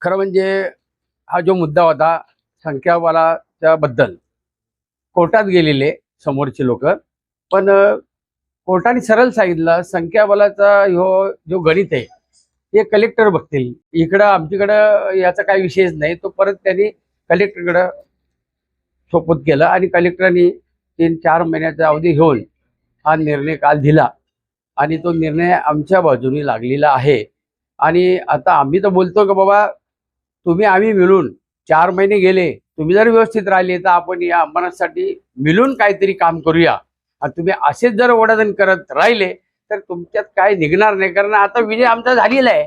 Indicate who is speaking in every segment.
Speaker 1: खरं म्हणजे हा जो मुद्दा होता संख्याबळाच्या बद्दल कोर्टात गेलेले समोरचे लोक, पण कोर्टाने सरळ सांगितलं संख्याबळाचा जो गणित आहे हे कलेक्टर बघतील. इकडं आमच्याकडं याचा काही विषयच नाही. तो परत त्यांनी कलेक्टरकडं सोपत केलं आणि कलेक्टरांनी 3-4 महिन्याचा अवधी घेऊन हा निर्णय काल दिला आणि तो निर्णय आमच्या बाजूने लागलेला आहे. आणि आता आम्ही तर बोलतो की बाबा तुम्ही आम्ही मिळून 4 महिने गेले, तुम्ही जर व्यवस्थित राहिले तर आपण या अंबरनाथसाठी मिळून काहीतरी काम करूया. आणि तुम्ही असेच जर ओढाधन करत राहिले तर तुमच्यात काय निघणार नाही. कारण आता विजय आमचा झालेला आहे,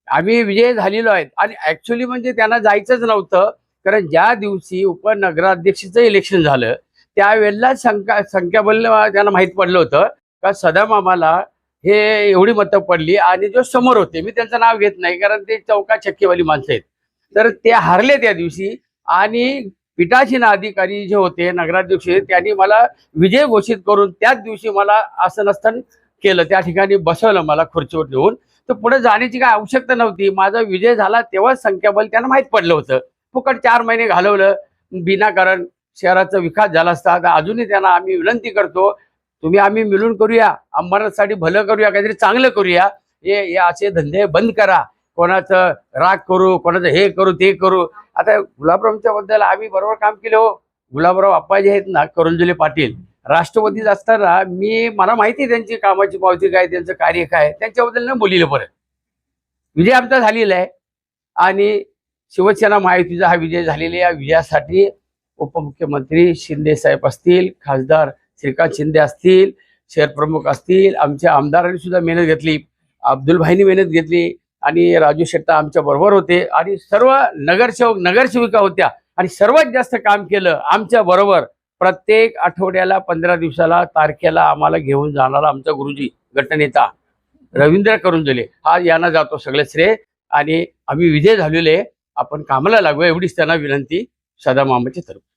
Speaker 1: आम्ही विजय झालेलो आहेत. आणि ऍक्च्युली म्हणजे त्यांना जायचंच नव्हतं. कारण ज्या दिवशी उपनगराध्यक्षाचं इलेक्शन झालं त्यावेळेला संख्याबळ त्यांना माहीत पडलं होतं का सदाम आम्हाला हे एवढी मतं पडली. आणि जो समोर होते, मी त्यांचं नाव घेत नाही कारण ते चौका चक्कीवाली माणसं आहेत, तर ते हारले त्या दिवशी. आणि पीठासीन अधिकारी जे होते नगराध्यक्ष त्यांनी मला विजय घोषित करून त्याच दिवशी मला आसनस्थान केलं, त्या ठिकाणी बसवलं मला खुर्चीवर नेऊन. तर पुढे जाण्याची काय आवश्यकता नव्हती. माझा विजय झाला तेव्हाच संख्याबळ त्यांना माहीत पडलं होतं. फुकट 4 महिने घालवलं विनाकारण. शहराचा विकास झाला असता. आता अजूनही त्यांना आम्ही विनंती करतो, तुम्ही आम्ही मिळून करूया, अंबरनाथसाठी भलं करूया, काहीतरी चांगलं करूया. हे असे धंदे बंद करा. कोणाचं राग करू, कोणाचं हे करू ते करू. आता गुलाबरावच्या बद्दल आम्ही बरोबर काम केलं हो. गुलाबराव आप्पा जे आहेत ना, करंजुले पाटील राष्ट्रवादीत असताना मला माहिती आहे त्यांची कामाची पावती काय, त्यांचं कार्य काय, त्यांच्याबद्दल न बोलिलं. परत विजय आमचा झालेला आहे आणि शिवसेना महायुतीचा हा विजय झालेला आहे. या विजयासाठी उपमुख्यमंत्री शिंदे साहेब असतील, खासदार श्रीकांत शिंदे असतील, शहर प्रमुख असतील, आमच्या आमदारांनी सुद्धा मेहनत घेतली, अब्दुल भाईंनी मेहनत घेतली आणि राजू शेट्टा आमच्या बरोबर होते आणि सर्व नगरसेवक नगरसेविका होत्या आणि सर्वात जास्त काम केलं आमच्या बरोबर. प्रत्येक आठवड्याला 15 दिवसाला तारखेला आम्हाला घेऊन जाणारा आमचा गुरुजी गटनेता रवींद्र करंजुले हा यांना जातो सगळे श्रेय. आणि आम्ही विजय झालेले, आपण कामाला लागू एवढीच त्यांना विनंती सदाम मामाची तर्फे.